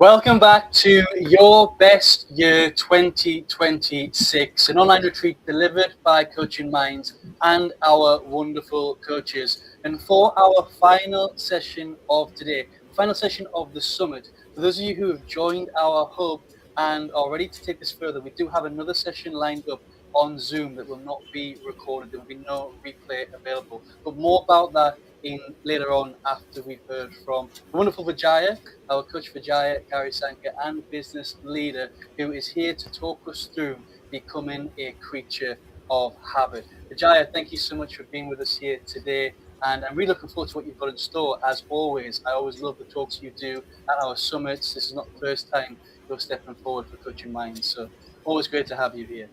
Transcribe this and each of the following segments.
Welcome back to Your Best Year 2026, an online retreat delivered by Coaching Minds and our wonderful coaches. And for our final session of today, final session of the summit, for those of you who have joined our hub and are ready to take this further, we do have another session lined up on Zoom that will not be recorded. There will be no replay available. But more about that in later on after we've heard from the wonderful Vijaya, our coach Vijaya Gary Sankar, and business leader who is here to talk us through becoming a creature of habit. Vijaya, thank you so much for being with us here today. And I'm really looking forward to what you've got in store. As always, I always love the talks you do at our summits. This is not the first time you're stepping forward for Coaching Minds. So always great to have you here.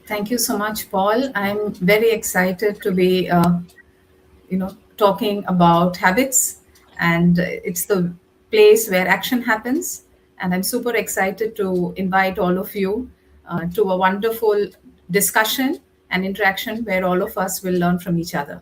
Thank you so much, Paul. I'm very excited to be, talking about habits, and it's the place where action happens. And I'm super excited to invite all of you to a wonderful discussion and interaction where all of us will learn from each other.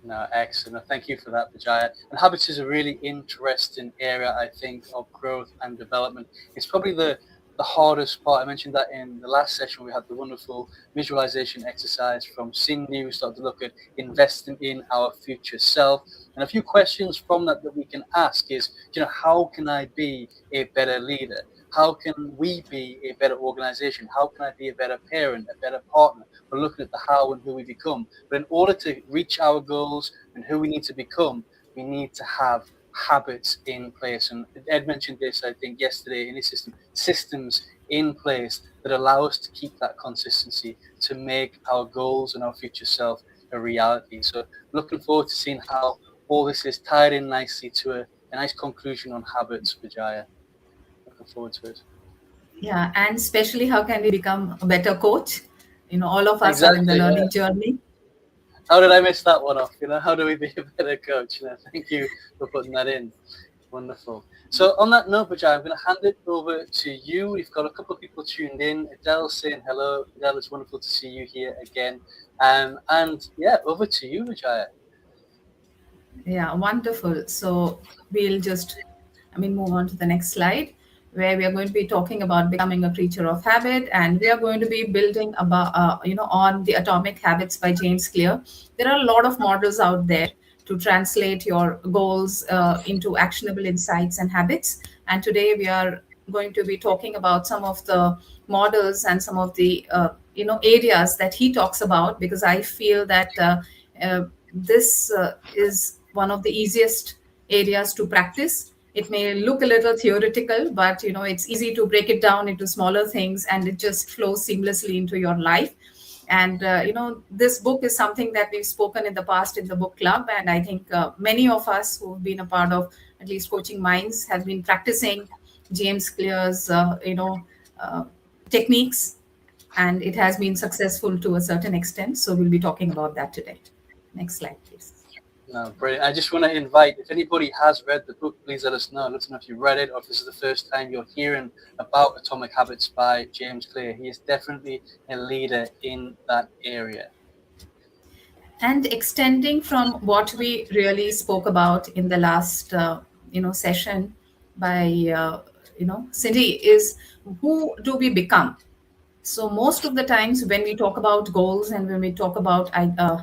No, excellent. Thank you for that, Vijaya. And habits is a really interesting area, I think, of growth and development. It's probably the hardest part. I mentioned that in the last session. We had the wonderful visualization exercise from Cindy. We started to look at investing in our future self. And a few questions from that we can ask is, how can I be a better leader? How can we be a better organization? How can I be a better parent, a better partner? We're looking at the how and who we become. But in order to reach our goals and who we need to become, we need to have habits in place. And Ed mentioned this, I think, yesterday in his systems in place that allow us to keep that consistency, to make our goals and our future self a reality. So looking forward to seeing how all this is tied in nicely to a nice conclusion on habits, Vijaya. Looking forward to it. Yeah, and especially how can we become a better coach? All of us are in the learning journey. How did I miss that one off? How do we be a better coach? Thank you for putting that in. Wonderful. So on that note, Vijay, I'm going to hand it over to you. We've got a couple of people tuned in. Adele saying hello. Adele, it's wonderful to see you here again. And yeah, over to you, Vijay. Yeah, wonderful. So we'll just, move on to the next slide, where we are going to be talking about becoming a creature of habit, and we are going to be building about, on the Atomic Habits by James Clear. There are a lot of models out there to translate your goals into actionable insights and habits. And today we are going to be talking about some of the models and some of the areas that he talks about, because I feel that this is one of the easiest areas to practice. It may look a little theoretical, but it's easy to break it down into smaller things, and it just flows seamlessly into your life. And this book is something that we've spoken in the past in the book club, and I think many of us who've been a part of at least Coaching Minds have been practicing James Clear's techniques, and it has been successful to a certain extent. So we'll be talking about that today. Next slide, please. No, brilliant. I just want to invite, if anybody has read the book, please let us know. Let us know if you read it, or if this is the first time you're hearing about Atomic Habits by James Clear. He is definitely a leader in that area. And extending from what we really spoke about in the last, session by, Cindy, is who do we become? So most of the times when we talk about goals and when we talk about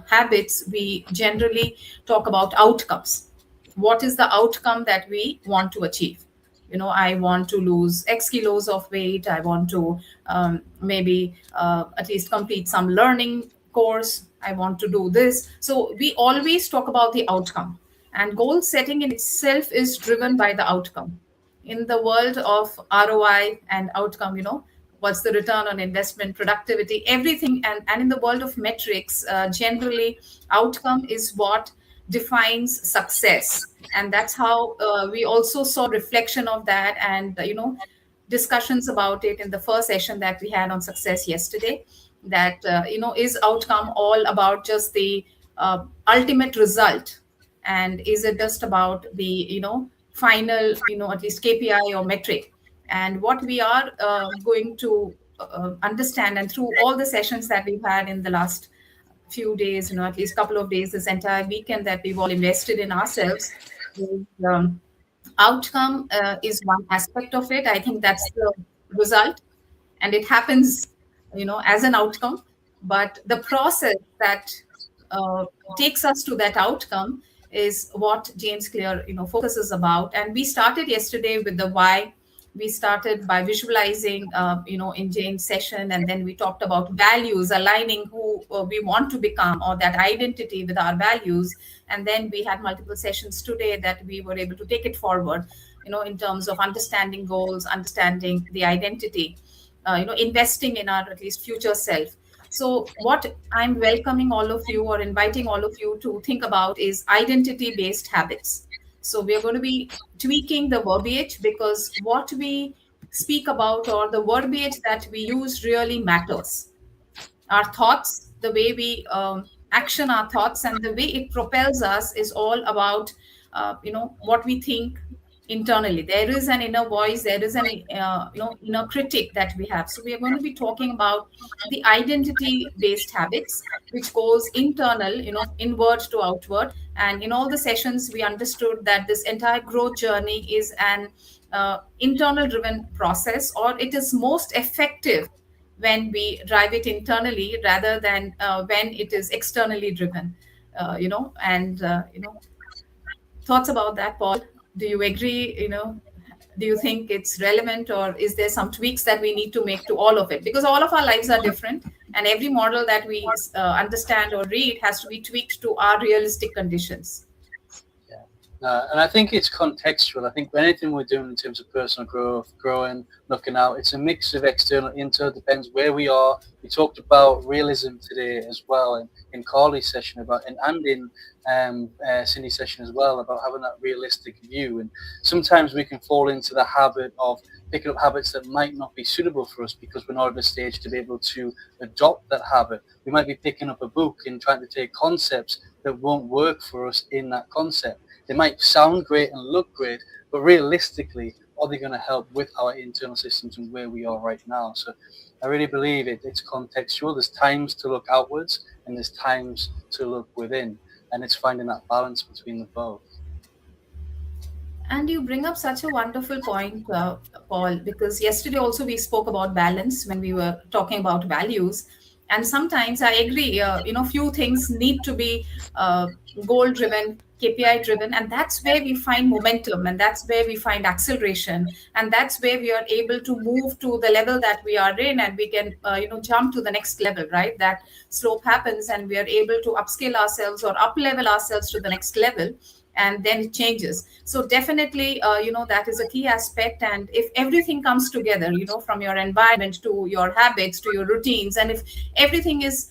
habits, we generally talk about outcomes. What is the outcome that we want to achieve? I want to lose X kilos of weight. I want to maybe at least complete some learning course. I want to do this. So we always talk about the outcome. And goal setting in itself is driven by the outcome. In the world of ROI and outcome, what's the return on investment, productivity, everything. And in the world of metrics, generally, outcome is what defines success. And that's how we also saw reflection of that and, discussions about it in the first session that we had on success yesterday. That, is outcome all about just the ultimate result? And is it just about the, final, at least KPI or metric? And what we are going to understand, and through all the sessions that we've had in the last few days, at least couple of days, this entire weekend that we've all invested in ourselves. Is, outcome is one aspect of it. I think that's the result, and it happens, as an outcome. But the process that uh, takes us to that outcome is what James Clear, focuses about. And we started yesterday with the why. We started by visualizing, in James' session, and then we talked about values, aligning who we want to become, or that identity with our values. And then we had multiple sessions today that we were able to take it forward, in terms of understanding goals, understanding the identity, investing in our at least future self. So what I'm welcoming all of you, or inviting all of you to think about, is identity based habits. So we are going to be tweaking the verbiage, because what we speak about, or the verbiage that we use, really matters. Our thoughts, the way we action our thoughts, and the way it propels us, is all about what we think internally. There is an inner voice, there is an inner critic that we have. So we are going to be talking about the identity based habits, which goes internal, inward to outward. And in all the sessions we understood that this entire growth journey is an internal driven process, or it is most effective when we drive it internally, rather than when it is externally driven. And thoughts about that, Paul? Do you agree? Do you think it's relevant, or is there some tweaks that we need to make to all of it? Because all of our lives are different, and every model that we understand or read has to be tweaked to our realistic conditions. Yeah. And I think it's contextual. I think anything we're doing in terms of personal growth, growing, looking out, it's a mix of external, internal, depends where we are. We talked about realism today as well, in Carly's session about, and in Cindy's session as well, about having that realistic view. And sometimes we can fall into the habit of picking up habits that might not be suitable for us because we're not at a stage to be able to adopt that habit. We might be picking up a book and trying to take concepts that won't work for us in that concept. They might sound great and look great, but realistically, are they going to help with our internal systems and where we are right now? So I really believe it's contextual. There's times to look outwards and there's times to look within. And it's finding that balance between the both. And you bring up such a wonderful point, Paul, because yesterday also we spoke about balance when we were talking about values. And sometimes I agree, few things need to be goal driven, KPI driven, and that's where we find momentum, and that's where we find acceleration, and that's where we are able to move to the level that we are in, and we can, jump to the next level, right? That slope happens, and we are able to upscale ourselves or up level ourselves to the next level, and then it changes. So definitely, that is a key aspect. And if everything comes together, from your environment to your habits to your routines, and if everything is,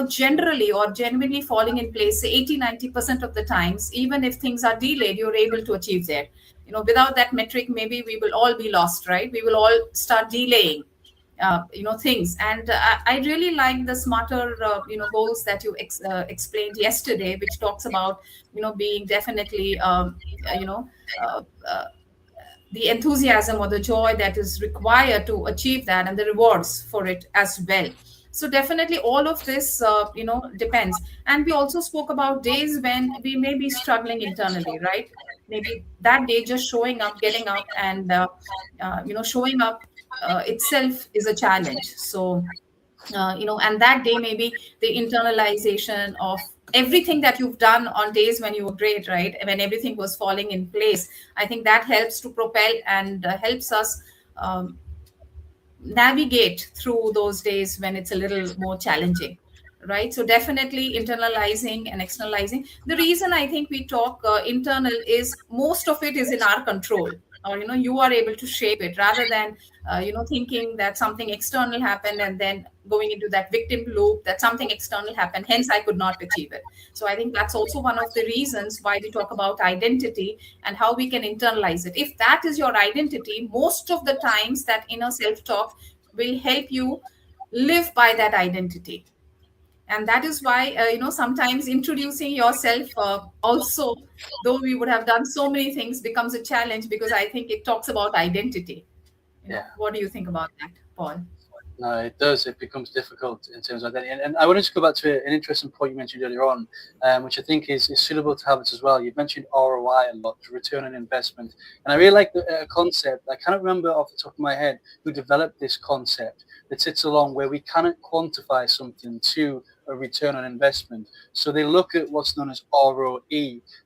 generally or genuinely falling in place, say 80-90% of the times, even if things are delayed, you're able to achieve there. Without that metric, maybe we will all be lost, right? We will all start delaying things. And I really like the smarter goals that you explained yesterday, which talks about being definitely you know uh, uh, the enthusiasm or the joy that is required to achieve that, and the rewards for it as well. So definitely all of this depends. And we also spoke about days when we may be struggling internally, right? Maybe that day just showing up, getting up, and showing up itself is a challenge. So and that day maybe the internalization of everything that you've done on days when you were great, right? When everything was falling in place, I think that helps to propel and helps us um, navigate through those days when it's a little more challenging, right? So definitely internalizing and externalizing. The reason I think we talk internal is most of it is in our control, or you are able to shape it, rather than thinking that something external happened and then going into that victim loop, that something external happened, hence I could not achieve it. So I think that's also one of the reasons why we talk about identity and how we can internalize it. If that is your identity, most of the times that inner self talk will help you live by that identity. And that is why sometimes introducing yourself also, though we would have done so many things, becomes a challenge, because I think it talks about identity. Yeah. What do you think about that, Paul? No, it does. It becomes difficult in terms of identity. And I wanted to go back to an interesting point you mentioned earlier on, which I think is suitable to habits as well. You've mentioned ROI a lot, return on investment. And I really like the concept. I cannot remember off the top of my head who developed this concept that sits along where we cannot quantify something to a return on investment. So they look at what's known as ROE,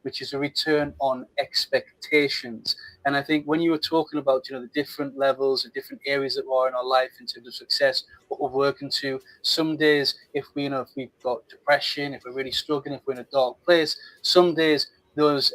which is a return on expectations. And I think when you were talking about, the different levels, the different areas that we're in our life in terms of success, what we're working to, some days if if we've got depression, if we're really struggling, if we're in a dark place, some days those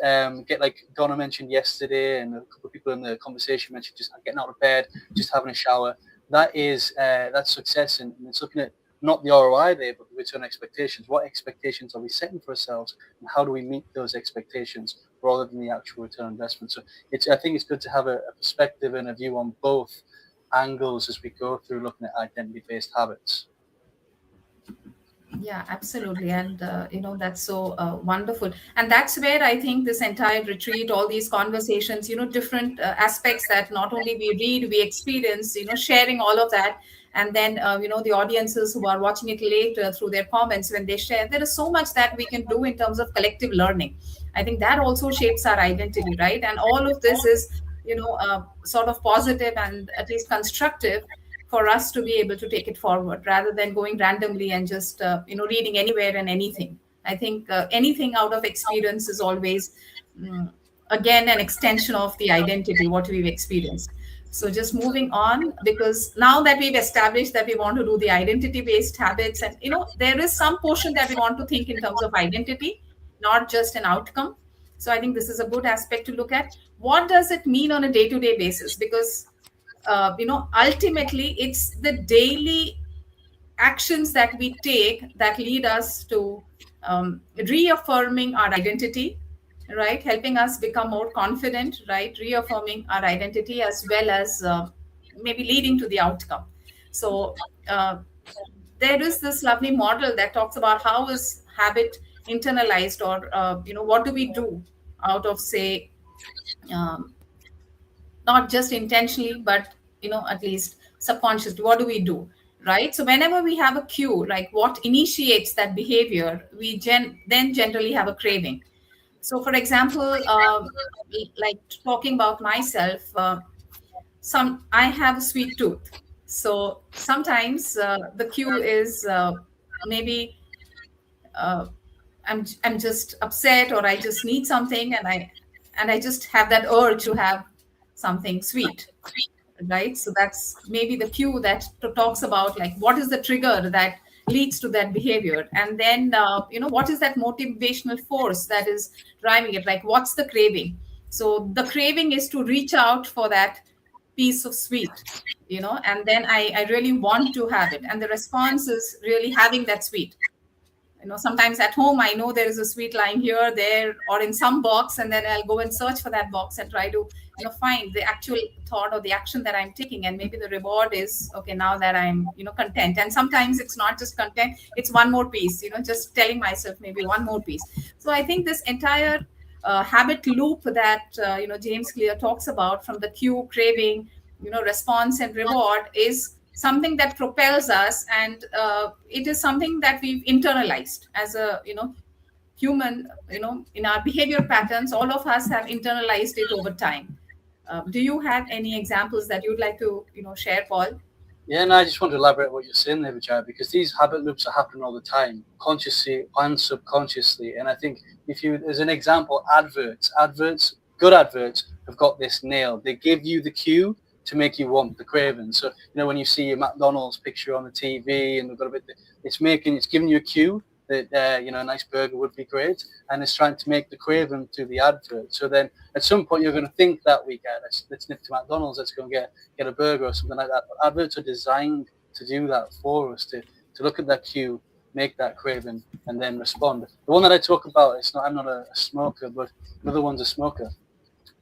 get, like Donna mentioned yesterday, and a couple of people in the conversation mentioned, just getting out of bed, just having a shower. That is that's success, and it's looking at not the ROI there, but the return expectations. What expectations are we setting for ourselves, and how do we meet those expectations rather than the actual return on investment? So I think it's good to have a perspective and a view on both angles as we go through looking at identity-based habits. Yeah, absolutely. And, that's so wonderful. And that's where I think this entire retreat, all these conversations, different aspects that not only we read, we experience, sharing all of that. And then, the audiences who are watching it later through their comments, when they share, there is so much that we can do in terms of collective learning. I think that also shapes our identity, right? And all of this is, sort of positive and at least constructive for us to be able to take it forward rather than going randomly and just reading anywhere and anything. I think anything out of experience is always again an extension of the identity what we've experienced. So just moving on, because now that we've established that we want to do the identity based habits, and there is some portion that we want to think in terms of identity, not just an outcome. So I think this is a good aspect to look at. What does it mean on a day to day basis? Because ultimately it's the daily actions that we take that lead us to reaffirming our identity, right? Helping us become more confident, right? Reaffirming our identity as well as maybe leading to the outcome. So there is this lovely model that talks about how is habit internalized, or what do we do out of, say, um, not just intentionally, but at least subconsciously. What do we do, right? So whenever we have a cue, like what initiates that behavior, we then generally have a craving. So for example, like talking about myself, some I have a sweet tooth. So sometimes the cue is maybe uh, I'm just upset, or I just need something, and I just have that urge to have something sweet, right? So that's maybe the cue that talks about, like, what is the trigger that leads to that behavior, and then what is that motivational force that is driving it, like what's the craving. So the craving is to reach out for that piece of sweet, and then I really want to have it, and the response is really having that sweet. Sometimes at home I know there is a sweet lying here, there, or in some box, and then I'll go and search for that box and try to find the actual thought or the action that I'm taking, and maybe the reward is, okay, now that I'm content. And sometimes it's not just content, it's one more piece, just telling myself maybe one more piece. So I think this entire habit loop that James Clear talks about, from the cue, craving, response and reward, is something that propels us, and it is something that we've internalized as a human. In our behavior patterns, all of us have internalized it over time. Do you have any examples that you'd like to share, Paul? Yeah, and I just want to elaborate what you're saying there, Vijay, because these habit loops are happening all the time, consciously and subconsciously. And I think as an example, adverts, good adverts have got this nailed. They give you the cue to make you want the craving. So, when you see a McDonald's picture on the TV and they've got a bit, it's giving you a cue that, a nice burger would be great. And it's trying to make the craving through the advert. So then at some point you're going to think that weekend, let's nip to McDonald's, let's go and get a burger or something like that. But adverts are designed to do that for us, to look at that cue, make that craving, and then respond. The one that I talk about, I'm not a smoker, but another one's a smoker.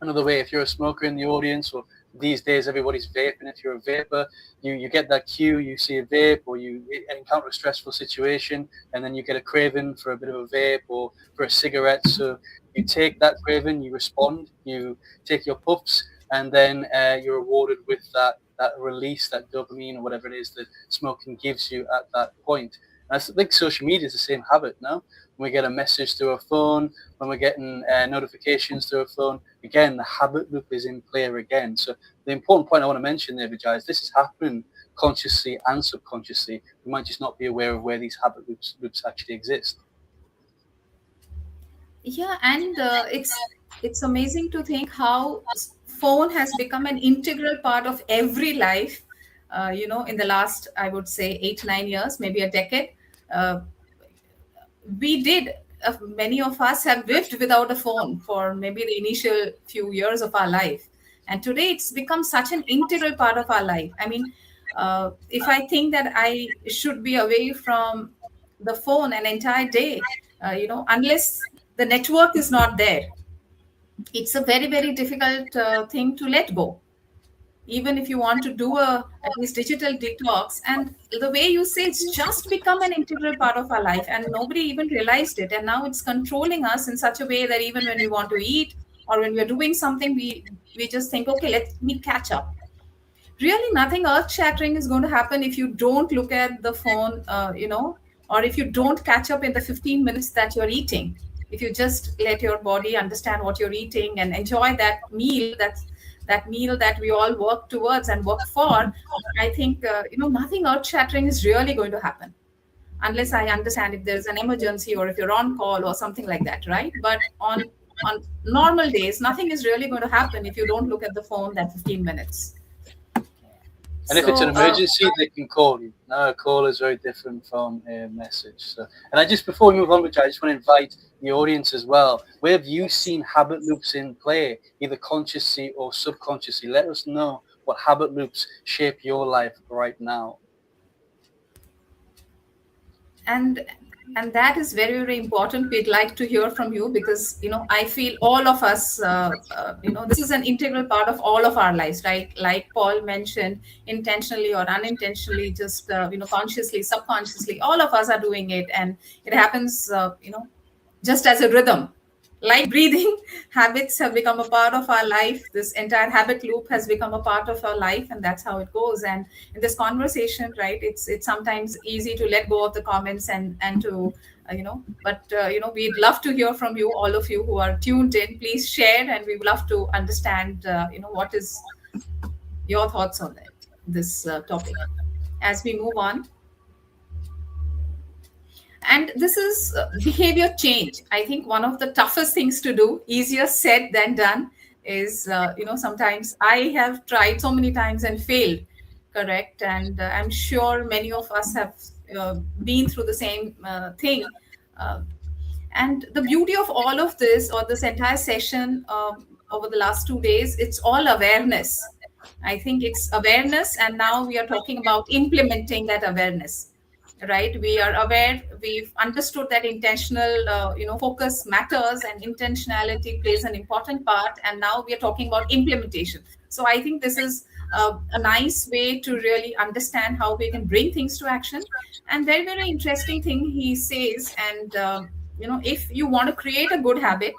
Another way, if you're a smoker in the audience, or these days everybody's vaping, if you're a vapor, you get that cue, you see a vape, or you encounter a stressful situation, and then you get a craving for a bit of a vape or for a cigarette. So you take that craving, you respond, you take your puffs, and then you're rewarded with that that release, that dopamine or whatever it is that smoking gives you at that point. And I think social media is the same habit now. When we get a message through a phone, when we're getting notifications through a phone, again, the habit loop is in play again. So the important point I want to mention there, Vijay, is this is happening consciously and subconsciously. We might just not be aware of where these habit loops actually exist. Yeah, and it's amazing to think how phone has become an integral part of every life. In the last, I would say, 8 9 years, maybe a decade, uh, we did. Many of us have lived without a phone for maybe the initial few years of our life, and today it's become such an integral part of our life. I mean, if I think that I should be away from the phone an entire day, unless the network is not there, it's a very very difficult thing to let go, even if you want to do a at least digital detox. And the way you say, it's just become an integral part of our life and nobody even realized it, and now it's controlling us in such a way that even when we want to eat or when we're doing something, we just think, okay, let me catch up. Really nothing earth shattering is going to happen if you don't look at the phone, or if you don't catch up in the 15 minutes that you're eating. If you just let your body understand what you're eating and enjoy that meal, that meal that we all work towards and work for, I think, nothing earth shattering is really going to happen, unless I understand if there's an emergency or if you're on call or something like that, right? But on normal days, nothing is really going to happen if you don't look at the phone that 15 minutes. And if it's an So, emergency, they can call you. Now, a call is very different from a message. So, and I just, before we move on, which I just want to invite the audience as well. Where have you seen habit loops in play, either consciously or subconsciously? Let us know what habit loops shape your life right now. and and that is very very important. We'd like to hear from you because I feel all of us, this is an integral part of all of our lives, right? Like Paul mentioned, intentionally or unintentionally, just consciously, subconsciously, all of us are doing it, and it happens just as a rhythm. Like breathing, habits have become a part of our life. This entire habit loop has become a part of our life, and that's how it goes. And in this conversation, right, it's sometimes easy to let go of the comments and to but we'd love to hear from you, all of you who are tuned in. Please share, and we would love to understand what is your thoughts on this topic as we move on. And this is behavior change. I think one of the toughest things to do, easier said than done, is sometimes I have tried so many times and failed, correct? And I'm sure many of us have been through the same thing. uh, and the beauty of all of this, or this entire session, over the last 2 days, it's all awareness. I think it's awareness, and now we are talking about implementing that awareness, right? We are aware, we've understood that intentional focus matters and intentionality plays an important part, and now we are talking about implementation. So I think this is a nice way to really understand how we can bring things to action. And very very interesting thing he says, and if you want to create a good habit,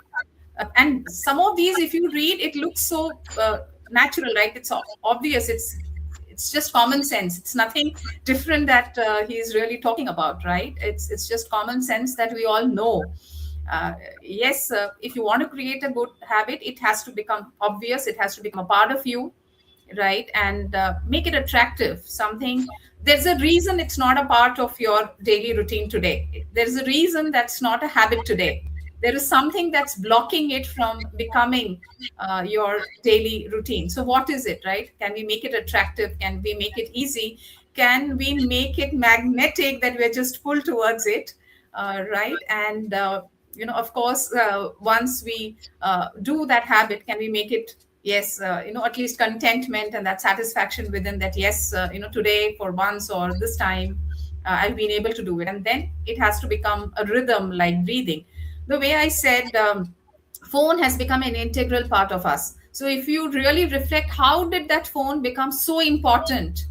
and some of these, if you read, it looks so natural, right? It's obvious, it's just common sense. It's nothing different that he's really talking about, right? It's just common sense that we all know. Yes, if you want to create a good habit, it has to become obvious, it has to become a part of you, right? And make it attractive. Something, there's a reason it's not a part of your daily routine today. There's a reason that's not a habit today. There is something that's blocking it from becoming your daily routine. So what is it, right? Can we make it attractive? Can we make it easy? Can we make it magnetic, that we're just pulled towards it, right? And of course, once we do that habit, can we make it, yes, at least contentment and that satisfaction within that, yes, today for once or this time, I've been able to do it. And then it has to become a rhythm, like breathing. The way I said, phone has become an integral part of us. So if you really reflect, how did that phone become so important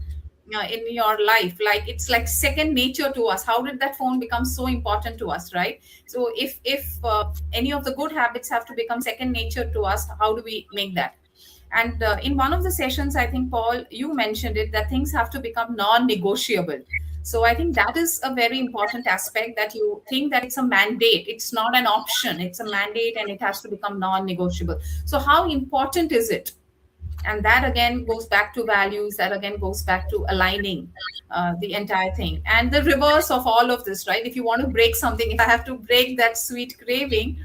in your life? Like, it's like second nature to us. How did that phone become so important to us, right? So if any of the good habits have to become second nature to us, how do we make that? And in one of the sessions, I think, Paul, you mentioned it, that things have to become non-negotiable. So I think that is a very important aspect, that you think that it's a mandate, it's not an option, it's a mandate, and it has to become non-negotiable. So how important is it? And that again goes back to values, that again goes back to aligning the entire thing. And the reverse of all of this, right? If you want to break something, if I have to break that sweet craving,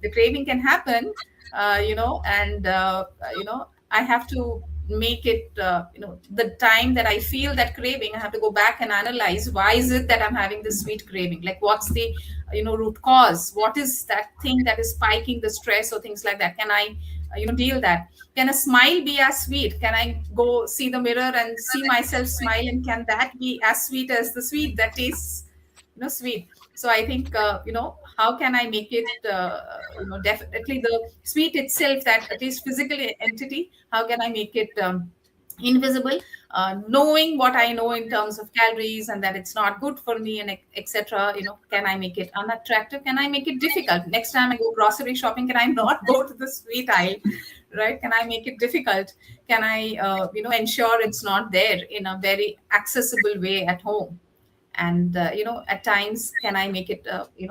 the craving can happen, and I have to make it, the time that I feel that craving, I have to go back and analyze, why is it that I'm having this sweet craving? Like, what's the root cause? What is that thing that is spiking the stress or things like that? Can I deal that? Can a smile be as sweet? Can I go see the mirror and see myself smile, and can that be as sweet as the sweet that tastes sweet? So I think, how can I make it, definitely the sweet itself, that at least physical entity, how can I make it invisible, knowing what I know in terms of calories, and that it's not good for me, and etc. Can I make it unattractive? Can I make it difficult? Next time I go grocery shopping, can I not go to the sweet aisle, right? Can I make it difficult? Can I ensure it's not there in a very accessible way at home? And at times, can I make it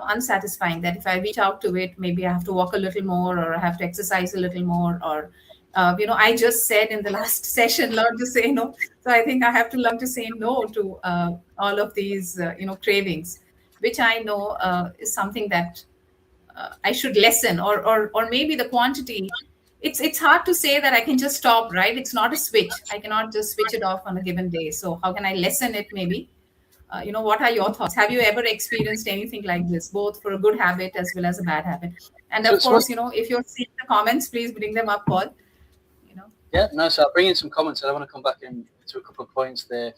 unsatisfying, that if I reach out to it, maybe I have to walk a little more, or I have to exercise a little more, or I just said in the last session, learn to say no. So I think I have to learn to say no to all of these cravings, which I know is something that I should lessen, or maybe the quantity. It's hard to say that I can just stop, right? It's not a switch. I cannot just switch it off on a given day. So how can I lessen it? Maybe what are your thoughts? Have you ever experienced anything like this, both for a good habit as well as a bad habit? And So, of so course, if you're seeing the comments, please bring them up, Paul. You know. yeah, no, so I'll bring in some comments, and I want to come back into a couple of points there.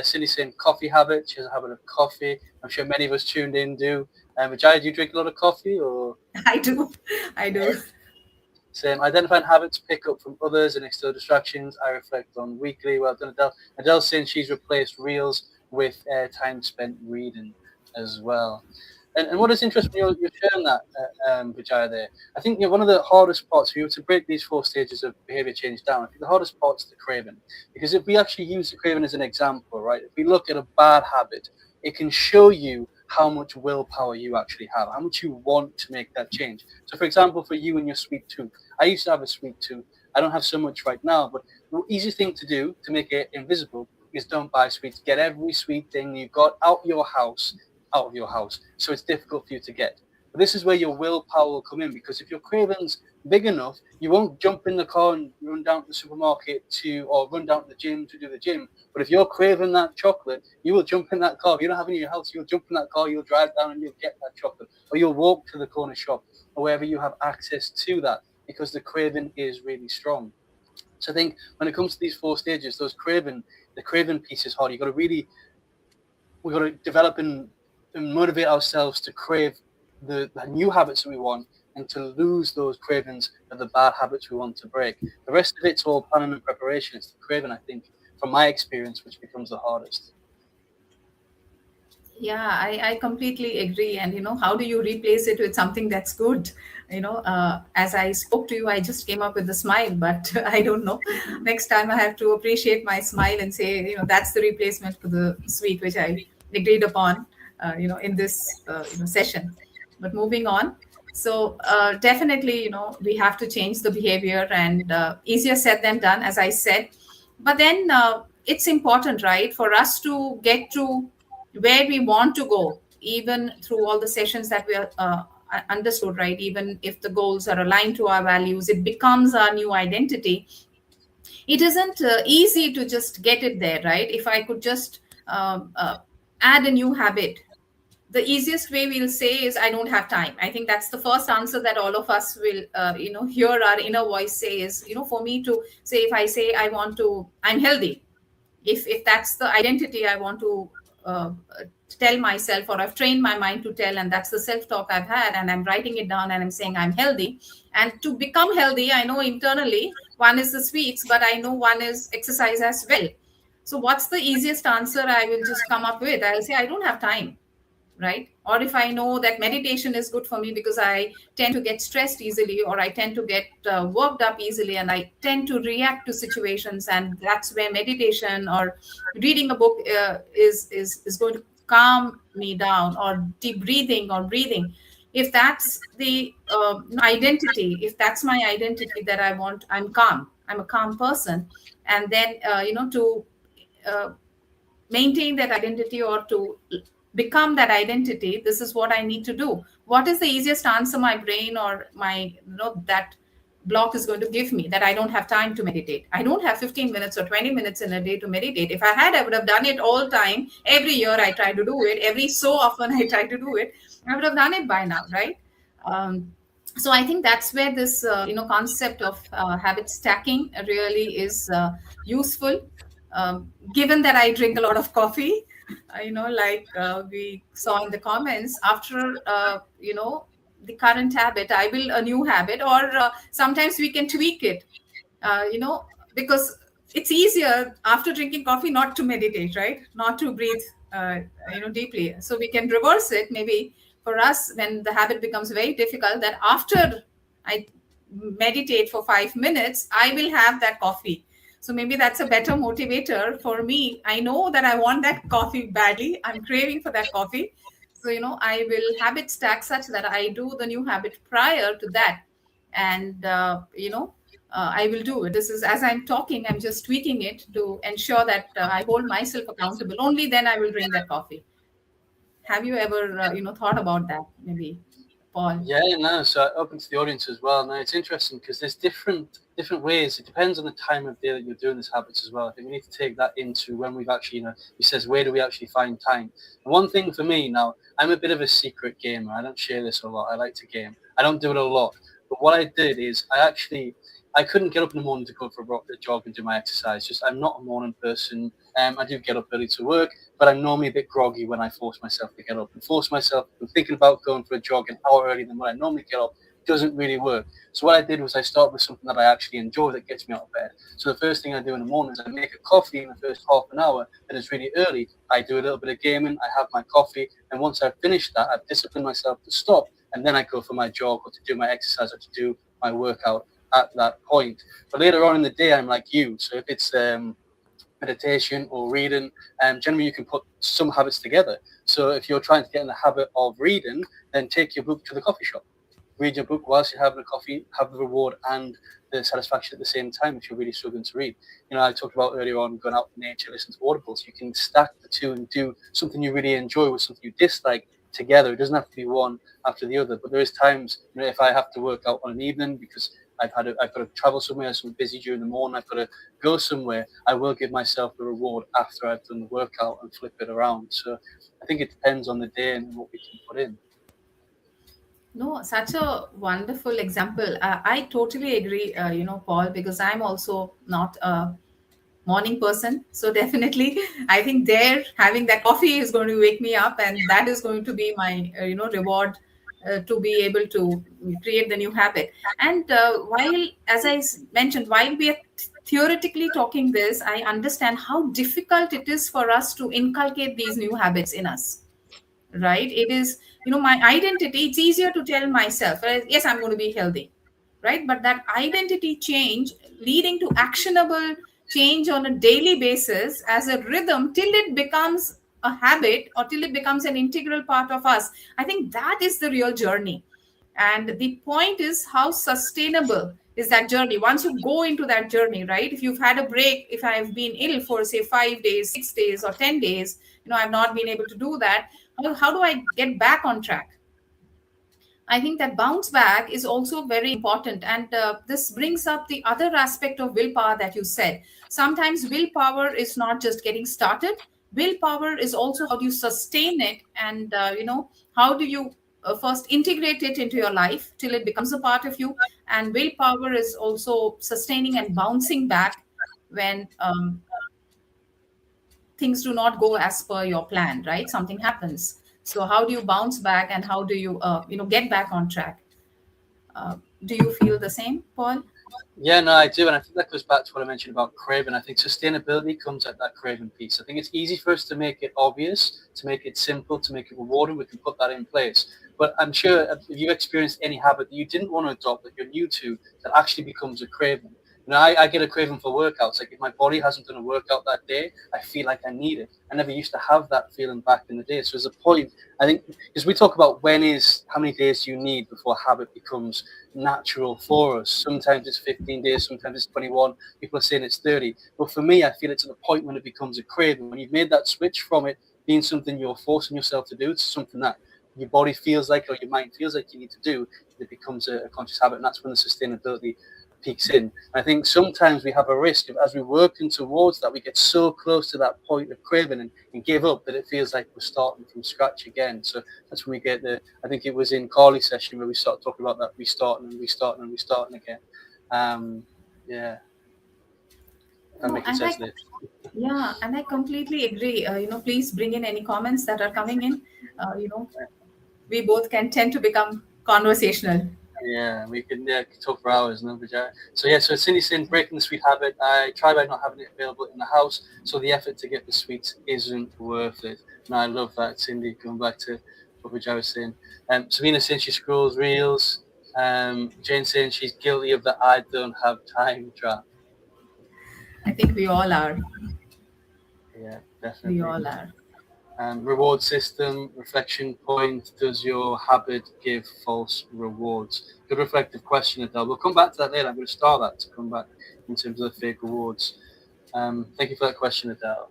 Cindy's saying coffee habit. She has a habit of coffee. I'm sure many of us tuned in do. Vijay, do you drink a lot of coffee, or? I do. I do. Saying identifying habits pick up from others and external distractions. I reflect on weekly. Well done, Adele. Adele's saying she's replaced reels with time spent reading as well. And what is interesting, you're sharing that, Vijaya, there. I think one of the hardest parts for you to break these 4 stages of behavior change down, I think the hardest part is the craving. Because if we actually use the craving as an example, right, if we look at a bad habit, it can show you how much willpower you actually have, how much you want to make that change. So, for example, for you and your sweet tooth, I used to have a sweet tooth. I don't have so much right now, but the easiest thing to do to make it invisible is don't buy sweets. Get every sweet thing you've got out of your house, so it's difficult for you to get. But this is where your willpower will come in, because if your craving's big enough, you won't jump in the car and run down to the supermarket or run down to the gym to do the gym. But if you're craving that chocolate, you will jump in that car. If you don't have any in your house, you'll jump in that car, you'll drive down and you'll get that chocolate. Or you'll walk to the corner shop or wherever you have access to that, because the craving is really strong. So I think when it comes to these 4 stages, the craving piece is hard. We've got to develop and motivate ourselves to crave the new habits that we want, and to lose those cravings of the bad habits we want to break. The rest of it's all planning and preparation. It's the craving, I think, from my experience, which becomes the hardest. Yeah, I completely agree. And how do you replace it with something that's good? As I spoke to you, I just came up with a smile, but I don't know. Next time I have to appreciate my smile and say, that's the replacement for the sweet, which I agreed upon, in this session. But moving on. So definitely, we have to change the behavior, and easier said than done, as I said. But then it's important, right, for us to get to where we want to go, even through all the sessions that we are understood, right? Even if the goals are aligned to our values, it becomes our new identity. It isn't easy to just get it there, right? If I could just add a new habit, the easiest way we'll say is, I don't have time. I think that's the first answer that all of us will hear our inner voice say is, for me to say, if I say I'm healthy, if that's the identity I want to tell myself, or I've trained my mind to tell, and that's the self-talk I've had, and I'm writing it down and I'm saying I'm healthy. And to become healthy, I know internally one is the sweets, but I know one is exercise as well. So what's the easiest answer I will just come up with? I'll say, I don't have time. right? Or if I know that meditation is good for me because I tend to get stressed easily, or I tend to get worked up easily, and I tend to react to situations, and that's where meditation or reading a book is going to calm me down, or deep breathing or breathing. If that's the identity, if that's my identity that I want, I'm calm, I'm a calm person. And then to uh, maintain that identity, or to become that identity, this is what I need to do. What is the easiest answer my brain or my that block is going to give me? That I don't have time to meditate, I don't have 15 minutes or 20 minutes in a day to meditate. If I had, I would have done it all time. Every year I try to do it, every so often I try to do it, I would have done it by now, right? So I think that's where this concept of habit stacking really is useful. Given that I drink a lot of coffee, like we saw in the comments, after the current habit, I will a new habit, or sometimes we can tweak it, because it's easier after drinking coffee not to meditate, right? Not to breathe, deeply. So we can reverse it, maybe for us, when the habit becomes very difficult, that after I meditate for 5 minutes, I will have that coffee. So maybe that's a better motivator for me. I know that I want that coffee badly. I'm craving for that coffee. So, I will habit stack such that I do the new habit prior to that. And, I will do it. This is, as I'm talking, I'm just tweaking it to ensure that I hold myself accountable. Only then I will drink that coffee. Have you ever, thought about that? Maybe, Paul? Yeah, no. So open to the audience as well. Now it's interesting because there's different ways. It depends on the time of day that you're doing this habits as well. I think we need to take that into when we've actually, he says, where do we actually find time? And one thing for me now, I'm a bit of a secret gamer. I don't share this a lot. I like to game. I don't do it a lot. But what I did is I couldn't get up in the morning to go for a jog and do my exercise. Just I'm not a morning person. I do get up early to work, but I'm normally a bit groggy when I force myself to get up. And force myself, I'm thinking about going for a jog an hour earlier than what I normally get up, doesn't really work. So what I did was I started with something that I actually enjoy that gets me out of bed. So the first thing I do in the morning is I make a coffee in the first half an hour, and it's really early. I do a little bit of gaming, I have my coffee, and once I've finished that, I've disciplined myself to stop, and then I go for my jog or to do my exercise or to do my workout at that point. But later on in the day, I'm like you. So if it's meditation or reading, generally you can put some habits together. So if you're trying to get in the habit of reading, then take your book to the coffee shop. Read your book whilst you're having a coffee, have the reward and the satisfaction at the same time if you're really struggling to read. I talked about earlier on going out in nature, listen to audibles. You can stack the two and do something you really enjoy with something you dislike together. It doesn't have to be one after the other, but there is times, if I have to work out on an evening because I've got to travel somewhere, so I'm busy during the morning, I've got to go somewhere, I will give myself the reward after I've done the workout and flip it around. So I think it depends on the day and what we can put in. No, such a wonderful example. I totally agree, Paul, because I'm also not a morning person. So definitely, I think there having that coffee is going to wake me up, and that is going to be my, reward to be able to create the new habit. And while, as mentioned, while we are theoretically talking this, I understand how difficult it is for us to inculcate these new habits in us, right? It is, my identity, it's easier to tell myself, yes, I'm going to be healthy, right? But that identity change leading to actionable change on a daily basis as a rhythm till it becomes a habit, or till it becomes an integral part of us, I think that is the real journey. And the point is, how sustainable is that journey once you go into that journey, right? If you've had a break, if I've been ill for say 5 days, 6 days, or 10 days, I've not been able to do that, how do I get back on track? I think that bounce back is also very important. And this brings up the other aspect of willpower that you said. Sometimes willpower is not just getting started. Willpower is also how do you sustain it, and, how do you first integrate it into your life till it becomes a part of you. And willpower is also sustaining and bouncing back when things do not go as per your plan, right? Something happens. So how do you bounce back, and how do you, get back on track? Do you feel the same, Paul? Yeah, no, I do, and I think that goes back to what I mentioned about craving. I think sustainability comes at that craving piece. I think it's easy for us to make it obvious, to make it simple, to make it rewarding. We can put that in place. But I'm sure if you've experienced any habit that you didn't want to adopt, that you're new to, that actually becomes a craving. I get a craving for workouts. Like if my body hasn't done a workout that day, I feel like I need it. I never used to have that feeling back in the day. So there's a point, I think, because we talk about how many days do you need before habit becomes natural for us. Sometimes it's 15 days, sometimes it's 21. People are saying it's 30. But for me, I feel it's at the point when it becomes a craving. When you've made that switch from it being something you're forcing yourself to do to something that your body feels like or your mind feels like you need to do, it becomes a conscious habit. And that's when the sustainability peaks in. I think sometimes we have a risk of, as we're working towards that, we get so close to that point of craving and give up that it feels like we're starting from scratch again. So that's when we get I think it was in Carly's session where we started talking about that restarting and restarting and restarting again. Yeah, I'm No, making and sense there. yeah, and I completely agree. Please bring in any comments that are coming in. We both can tend to become conversational. Yeah, we can talk for hours, no? But yeah. So yeah, so Cindy's saying breaking the sweet habit. I try by not having it available in the house, so the effort to get the sweets isn't worth it. And I love that, Cindy. Going back to what Vijay was saying. Sabina saying she scrolls reels. Jane saying she's guilty of the I don't have time trap. I think we all are. Yeah, We definitely. all are. Reward system, reflection point, does your habit give false rewards? Good reflective question, Adele. We'll come back to that later. I'm going to start that to come back in terms of the fake rewards. Thank you for that question, Adele.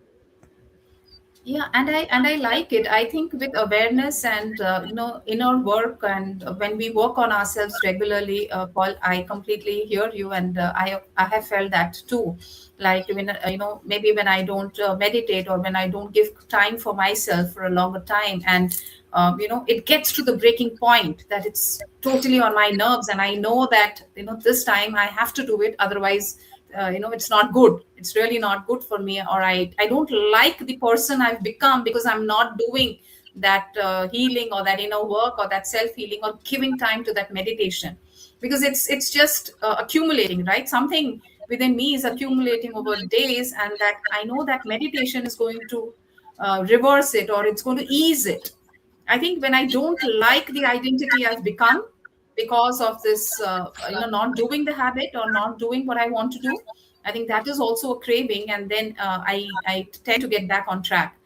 Yeah, and I like it. I think with awareness and inner work, and when we work on ourselves regularly, Paul, I completely hear you, and I have felt that too. Like when maybe when I don't meditate, or when I don't give time for myself for a longer time, and it gets to the breaking point that it's totally on my nerves, and I know that this time I have to do it, otherwise it's not good, it's really not good for me, or I don't like the person I've become because I'm not doing that healing, or that inner work, or that self healing, or giving time to that meditation, because it's just accumulating, right? Something within me is accumulating over days, and that I know that meditation is going to reverse it, or it's going to ease it. I think when I don't like the identity I've become because of this, not doing the habit, or not doing what I want to do, I think that is also a craving. And then I tend to get back on track.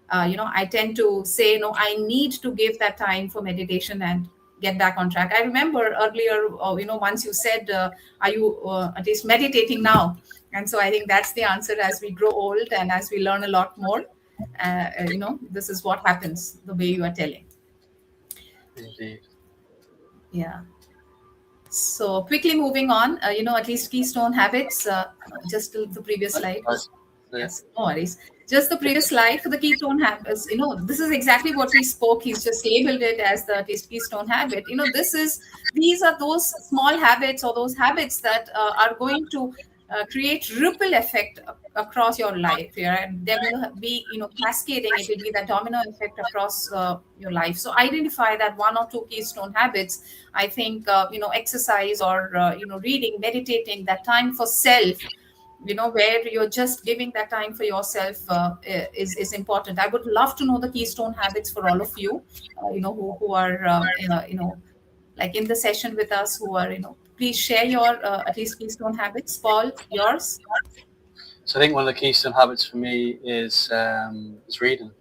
I tend to say, no, I need to give that time for meditation and get back on track. I remember earlier, once you said, are you at least meditating now? And so I think that's the answer. As we grow old and as we learn a lot more, this is what happens, the way you are telling. Indeed. Yeah. So quickly moving on, at least Keystone habits, just to the previous slide. Right. Yeah. Yes, no worries. Just the previous slide for the ketone habits. This is exactly what we spoke. He's just labeled it as the keystone habit. These are those small habits, or those habits that are going to create ripple effect across your life. Yeah, and they're going to be, cascading. It will be that domino effect across your life. So identify that one or two keystone habits. I think exercise, or reading, meditating, that time for self, where you're just giving that time for yourself, is important. I would love to know the keystone habits for all of you, who are like in the session with us, who are please share your at least keystone habits. Paul, yours? So I think one of the keystone habits for me is reading.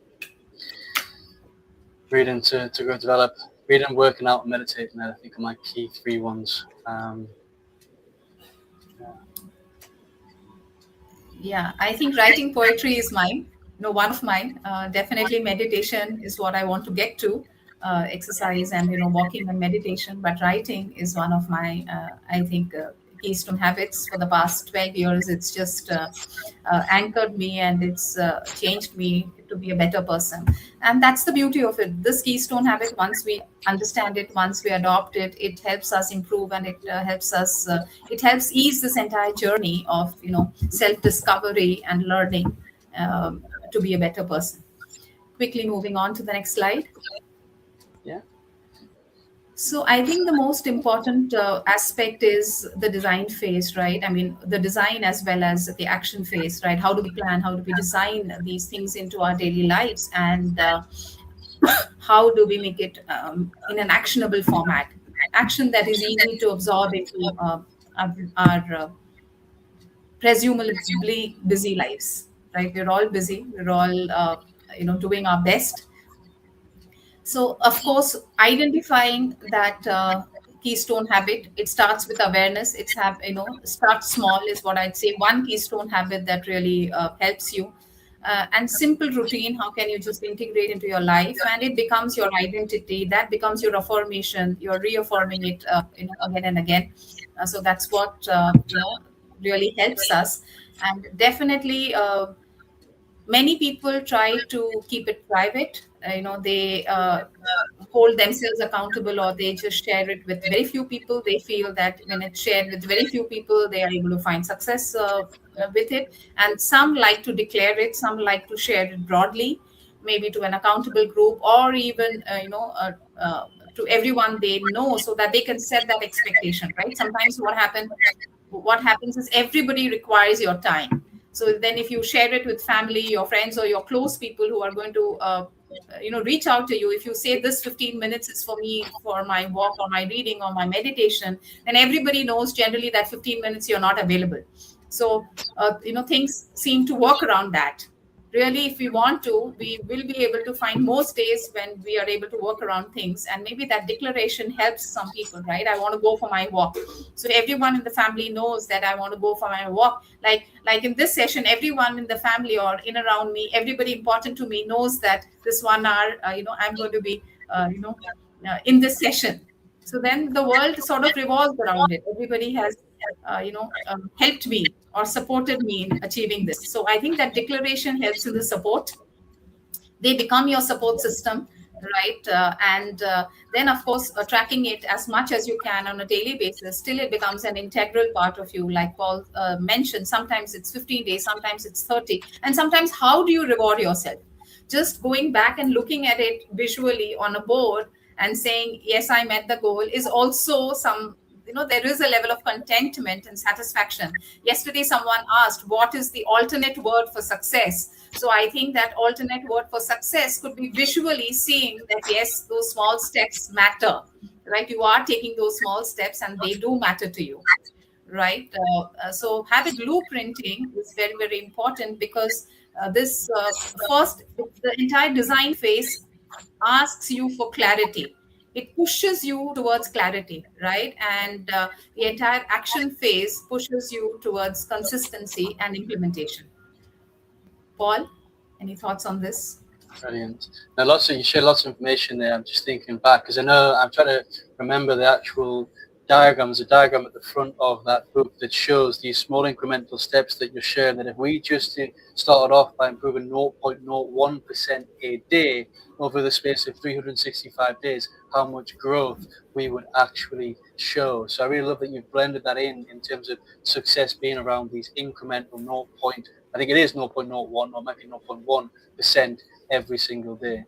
Reading to grow, develop. Reading, working out, and meditating. I think are my key three ones. Yeah, I think writing poetry is mine. One of mine. Definitely meditation is what I want to get to. Exercise and walking and meditation, but writing is one of my I think keystone habits for the past 12 years. It's just anchored me, and it's changed me to be a better person. And that's the beauty of it. This keystone habit, once we understand it, once we adopt it, it helps us improve, and it helps ease this entire journey of self discovery and learning, to be a better person. Quickly moving on to the next slide. Yeah. So I think the most important aspect is the design phase, right? I mean, the design as well as the action phase, right? How do we plan? How do we design these things into our daily lives? And how do we make it in an actionable format? Action that is easy to absorb into our presumably busy lives, right? We're all busy. We're all, doing our best. So, of course, identifying that keystone habit, it starts with awareness. It's start small is what I'd say. One keystone habit that really helps you, and simple routine. How can you just integrate into your life, and it becomes your identity. That becomes your affirmation. You're reaffirming it, again and again. So that's what really helps us, and definitely. Many people try to keep it private. They hold themselves accountable, or they just share it with very few people. They feel that when it's shared with very few people, they are able to find success with it. And some like to declare it, some like to share it broadly, maybe to an accountable group, or even to everyone they know, so that they can set that expectation, right? Sometimes what happens is everybody requires your time. So then if you share it with family, your friends, or your close people who are going to reach out to you, if you say this 15 minutes is for me for my walk or my reading or my meditation, then everybody knows generally that 15 minutes you're not available. So things seem to work around that. Really, if we want to, we will be able to find most days when we are able to work around things. And maybe that declaration helps some people, right? I want to go for my walk. So everyone in the family knows that I want to go for my walk. Like in this session, everyone in the family or in around me, everybody important to me knows that this 1 hour, I'm going to be, in this session. So then the world sort of revolves around it. Everybody has, helped me or supported me in achieving this. So I think that declaration helps in the support. They become your support system, right? And then of course, tracking it as much as you can on a daily basis, till it becomes an integral part of you. Like Paul mentioned, sometimes it's 15 days, sometimes it's 30, and sometimes how do you reward yourself? Just going back and looking at it visually on a board and saying yes, I met the goal, is also some, there is a level of contentment and satisfaction. Yesterday someone asked what is the alternate word for success. So I think that alternate word for success could be visually seeing that yes, those small steps matter, right? You are taking those small steps and they do matter to you, right? So habit blueprinting is very, very important, because this first, the entire design phase asks you for clarity. It pushes you towards clarity, right? And the entire action phase pushes you towards consistency and implementation. Paul, any thoughts on this? Brilliant. Now, you shared lots of information there. I'm just thinking back because I know I'm trying to remember the actual diagram. There's a diagram at the front of that book that shows these small incremental steps that you're sharing. That if we just started off by improving 0.01% a day over the space of 365 days, how much growth we would actually show. So I really love that you've blended that in terms of success being around these incremental 0. I think it is 0.01 or maybe 0.1% every single day.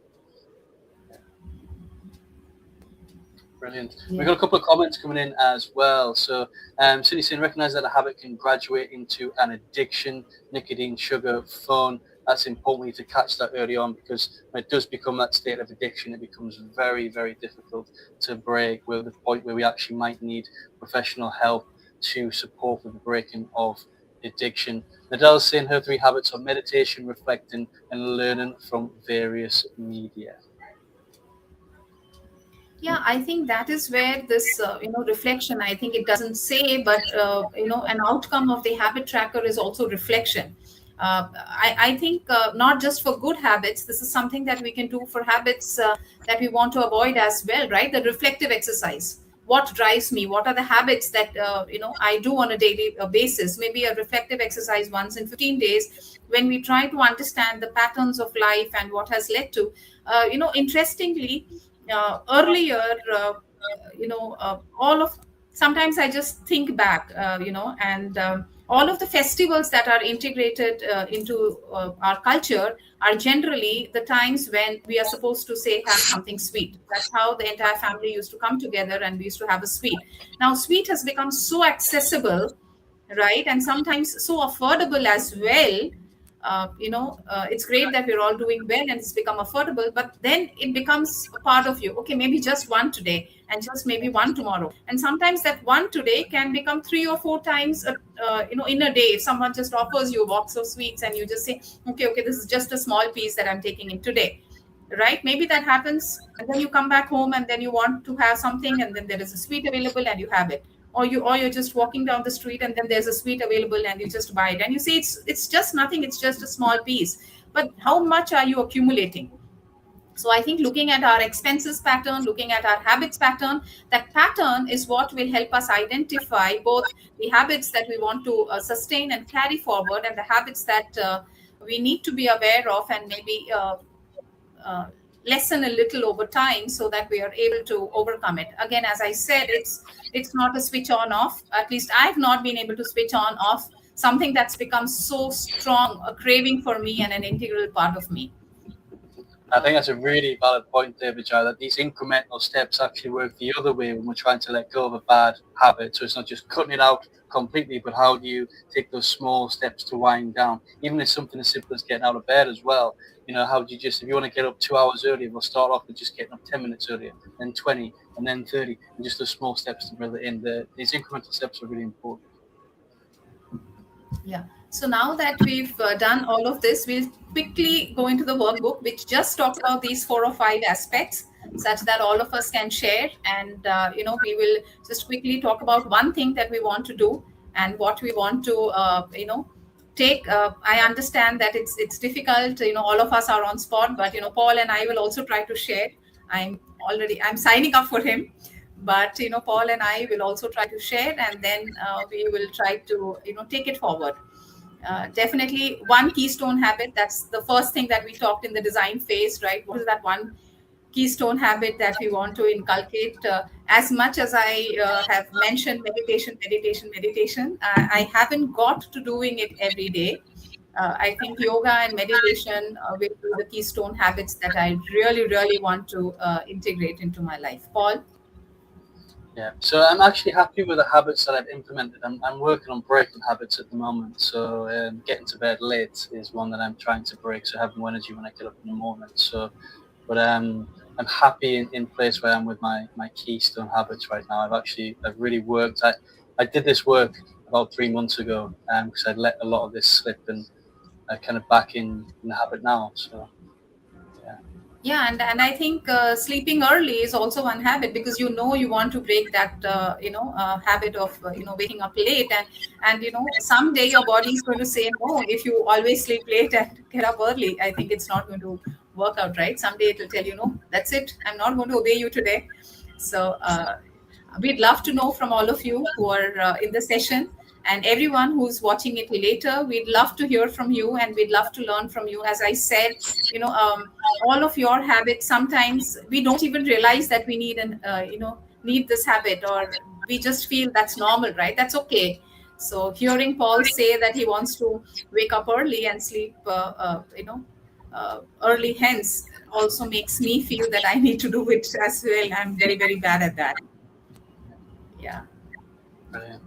Brilliant. We've Yeah. got a couple of comments coming in as well. So Cindy saying, recognize that a habit can graduate into an addiction, nicotine, sugar, phone. That's important. We need to catch that early on, because when it does become that state of addiction, it becomes very, very difficult to break. We're at the point where we actually might need professional help to support with the breaking of addiction. Nadal's saying her 3 habits are meditation, reflecting, and learning from various media. Yeah, I think that is where this, reflection, I think it doesn't say, but, an outcome of the habit tracker is also reflection. I think not just for good habits, this is something that we can do for habits that we want to avoid as well, right? The reflective exercise. What drives me? What are the habits that, I do on a daily basis? Maybe a reflective exercise once in 15 days, when we try to understand the patterns of life and what has led to, interestingly, earlier, all of sometimes I just think back, and all of the festivals that are integrated into our culture are generally the times when we are supposed to say have something sweet. That's how the entire family used to come together and we used to have a sweet. Now sweet has become so accessible, right, and sometimes so affordable as well. It's great that we're all doing well and it's become affordable, but then it becomes a part of you. Okay, maybe just one today and just maybe one tomorrow, and sometimes that one today can become 3 or 4 times in a day. If someone just offers you a box of sweets and you just say, okay, this is just a small piece that I'm taking in today, right? Maybe that happens, and then you come back home and then you want to have something, and then there is a sweet available and you have it. Or you're just walking down the street and then there's a sweet available and you just buy it, and you say it's just nothing, it's just a small piece, but how much are you accumulating? So I think looking at our expenses pattern, looking at our habits pattern, that pattern is what will help us identify both the habits that we want to sustain and carry forward, and the habits that we need to be aware of and maybe uh, lessen a little over time, so that we are able to overcome it. Again, as I said, it's not a switch on off. At least I've not been able to switch on off something that's become so strong a craving for me and an integral part of me. I think that's a really valid point there, Vijay, that these incremental steps actually work the other way when we're trying to let go of a bad habit. So it's not just cutting it out completely, but how do you take those small steps to wind down? Even if something as simple as getting out of bed as well. How do you just, if you want to get up 2 hours earlier, we'll start off with just getting up 10 minutes earlier, then 20, and then 30, and just those small steps to build it in. These incremental steps are really important. Yeah. So now that we've done all of this, we'll quickly go into the workbook, which just talks about these 4 or 5 aspects, such that all of us can share. And we will just quickly talk about one thing that we want to do and what we want to take. I understand that it's difficult. All of us are on spot, but Paul and I will also try to share. I'm signing up for him, but Paul and I will also try to share, and then we will try to take it forward. Definitely one keystone habit, that's the first thing that we talked in the design phase, right? What is that one keystone habit that we want to inculcate? As much as I have mentioned meditation, I haven't got to doing it every day. I think yoga and meditation will be the keystone habits that I really, really want to integrate into my life. Paul? Yeah, so I'm actually happy with the habits that I've implemented. I'm working on breaking habits at the moment. So getting to bed late is one that I'm trying to break. So having more energy when I get up in the morning. So, but I'm happy in place where I'm with my keystone habits right now. I've really worked. I did this work about 3 months ago because I'd let a lot of this slip, and I kind of back in the habit now. So yeah. Yeah, and I think sleeping early is also one habit, because you want to break that habit of waking up late, and someday your body is going to say no if you always sleep late and get up early. I think it's not going to work out, right? Someday it will tell you, no, that's it, I'm not going to obey you today. So we'd love to know from all of you who are in the session, and everyone who's watching it later. We'd love to hear from you, and we'd love to learn from you. As I said, all of your habits, sometimes we don't even realize that we need this habit, or we just feel that's normal, right? That's okay. So hearing Paul say that he wants to wake up early and sleep early, hence also makes me feel that I need to do it as well. I'm very, very bad at that. Yeah. Brilliant.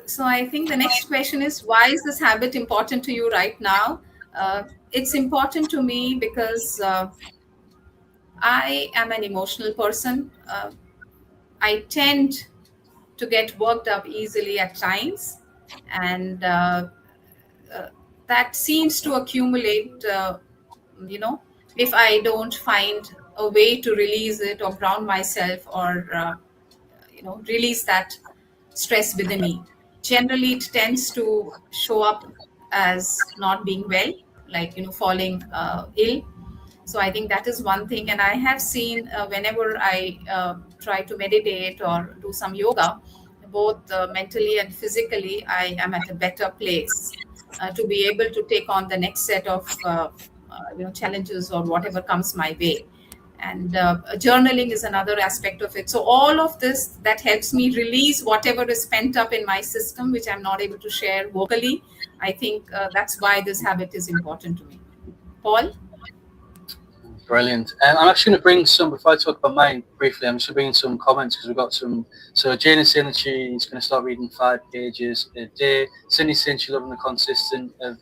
So I think the next question is, why is this habit important to you right now? It's important to me because I am an emotional person. I tend to get worked up easily at times, and that seems to accumulate, if I don't find a way to release it or ground myself, or release that stress within me. Generally it tends to show up as not being well, like falling ill. So I think that is one thing, and I have seen whenever I try to meditate or do some yoga, both mentally and physically, I am at a better place to be able to take on the next set of challenges or whatever comes my way. and journaling is another aspect of it. So all of this that helps me release whatever is pent up in my system, which I'm not able to share vocally. I think that's why this habit is important to me. Paul? Brilliant. I'm actually going to bring some, before I talk about mine briefly, I'm just going to bring in some comments because we've got some. So Jane is saying that she's going to start reading 5 pages a day. Cindy's saying she's loving the consistent of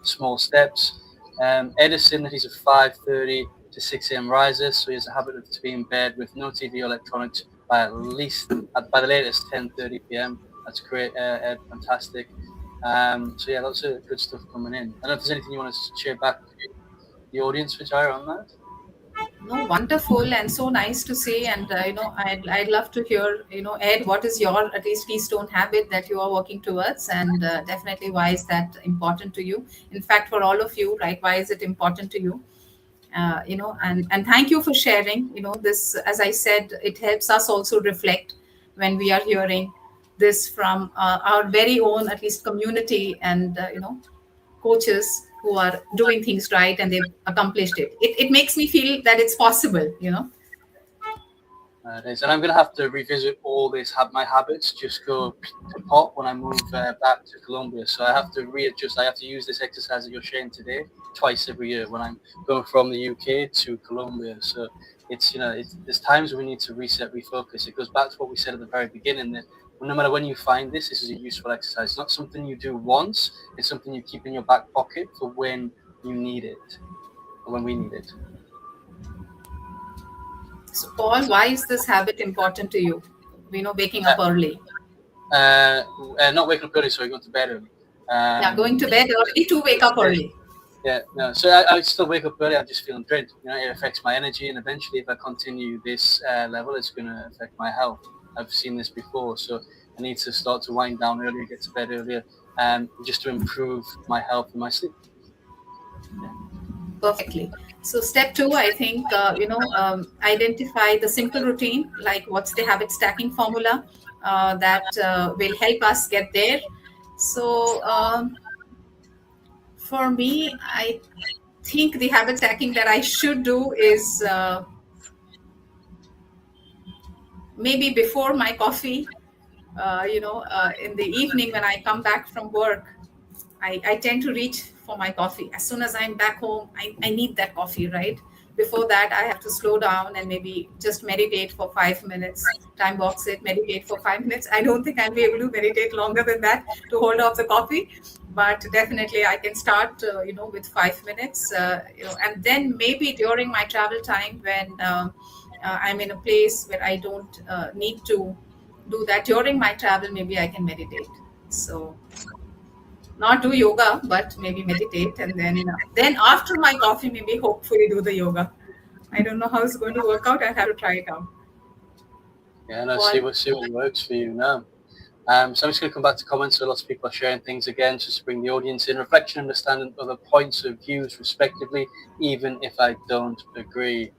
small steps. Ed is saying that he's a 5:30 to 6 a.m. riser, so he has a habit of to be in bed with no TV or electronics by by the latest 10:30 p.m. That's great, Ed. Fantastic. So yeah, lots of good stuff coming in. I don't know if there's anything you want to share back the audience, Vijaya, on that. No, wonderful and so nice to see. And I'd love to hear, Ed, what is your at least keystone habit that you are working towards, and definitely why is that important to you? In fact, for all of you, right? Why is it important to you? And thank you for sharing. This, as I said, it helps us also reflect when we are hearing this from our very own, at least, community, and coaches who are doing things right and they've accomplished it. It makes me feel that it's possible. It is. And I'm going to have to revisit all this, my habits just go to pot when I move back to Colombia. So I have to readjust. I have to use this exercise that you're sharing today twice every year when I'm going from the UK to Colombia. So there's times when we need to reset, refocus. It goes back to what we said at the very beginning, that no matter when you find this is a useful exercise. It's not something you do once. It's something you keep in your back pocket for when you need it, or when we need it. So, Paul, why is this habit important to you? Waking up early. Not waking up early, sorry, going to bed early. Yeah, going to bed early to wake up early. Yeah, no. So I still wake up early. I'm just feeling drained. It affects my energy, and eventually, if I continue this level, it's going to affect my health. I've seen this before, so I need to start to wind down earlier, get to bed earlier, just to improve my health and my sleep. Perfectly. So step 2, I think, identify the simple routine, like what's the habit stacking formula that will help us get there. So for me, I think the habit stacking that I should do is maybe before my coffee, in the evening when I come back from work, I tend to reach for my coffee. As soon as I'm back home, I need that coffee, right? Before that, I have to slow down and maybe just meditate for 5 minutes, time box it, meditate for 5 minutes. I don't think I'll be able to meditate longer than that to hold off the coffee, but definitely I can start, with 5 minutes, and then maybe during my travel time when I'm in a place where I don't need to do that during my travel, maybe I can meditate. So not do yoga, but maybe meditate, and then after my coffee, maybe hopefully do the yoga. I don't know how it's going to work out. I have to try it out. Yeah, no, Paul? see what works for you now. So I'm just going to come back to comments. So lots of people are sharing things again, just to bring the audience in. Reflection, understanding other points of views, respectively, even if I don't agree.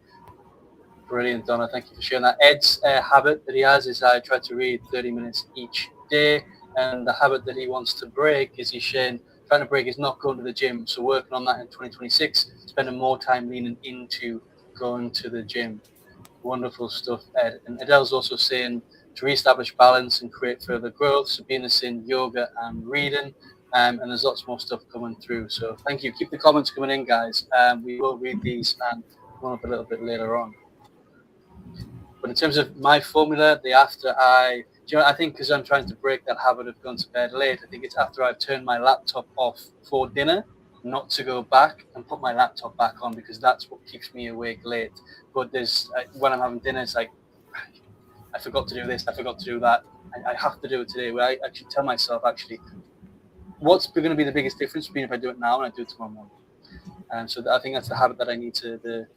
Brilliant, Donna. Thank you for sharing that. Ed's habit that he has is I try to read 30 minutes each day. And the habit that he wants to break is he's trying to break is not going to the gym. So working on that in 2026, spending more time leaning into going to the gym. Wonderful stuff, Ed. And Adele's also saying to reestablish balance and create further growth. Sabina's saying yoga and reading. And there's lots more stuff coming through. So thank you. Keep the comments coming in, guys. We will read these and come up a little bit later on. But in terms of my formula, I think because I'm trying to break that habit of going to bed late, I think it's after I've turned my laptop off for dinner, not to go back and put my laptop back on, because that's what keeps me awake late. But when I'm having dinner, it's like, I forgot to do this, I forgot to do that. I have to do it today. Where I actually tell myself, what's going to be the biggest difference between if I do it now and I do it tomorrow morning? And so I think that's the habit that I need to,